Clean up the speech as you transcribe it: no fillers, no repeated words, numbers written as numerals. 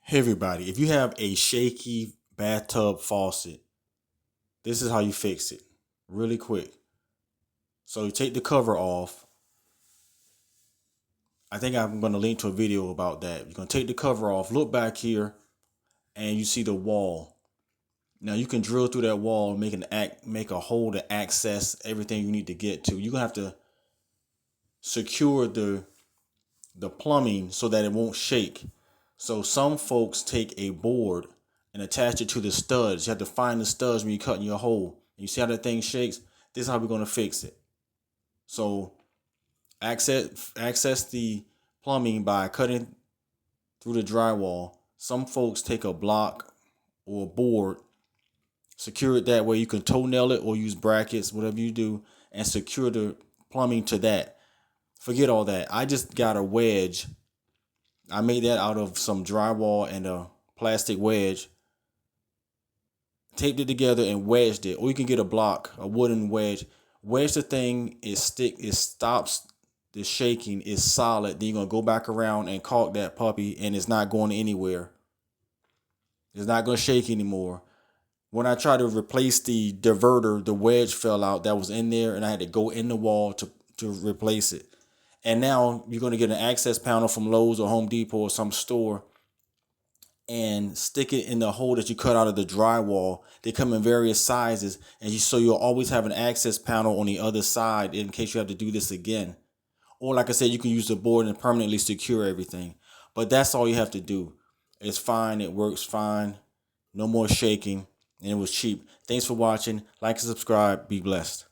Hey everybody, if you have a shaky bathtub faucet, this is how you fix it really quick. So you take the cover off. I think I'm going to link to a video about that. You're going to take the cover off, look back here, and you see the wall. Now you can drill through that wall, make a hole to access everything you need to get to. You're going to have to secure the plumbing so that it won't shake. So some folks take a board and attach it to the studs. You have to find the studs when you're cutting your hole. You see how that thing shakes? This is how we're going to fix it. So access the plumbing by cutting through the drywall. Some folks take a block or a board, secure it that way. You can toenail it or use brackets, whatever you do, and secure the plumbing to that. Forget all that. I just got a wedge. I made that out of some drywall and a plastic wedge. Taped it together and wedged it. Or you can get a block, a wooden wedge. Wedge the thing, it stops the shaking, it's solid. Then you're gonna go back around and caulk that puppy, and it's not going anywhere. It's not gonna shake anymore. When I tried to replace the diverter, the wedge fell out that was in there, and I had to go in the wall to replace it. And now you're going to get an access panel from Lowe's or Home Depot or some store and stick it in the hole that you cut out of the drywall. They come in various sizes, and so you'll always have an access panel on the other side in case you have to do this again. Or like I said, you can use the board and permanently secure everything. But that's all you have to do. It's fine. It works fine. No more shaking. And it was cheap. Thanks for watching. Like and subscribe. Be blessed.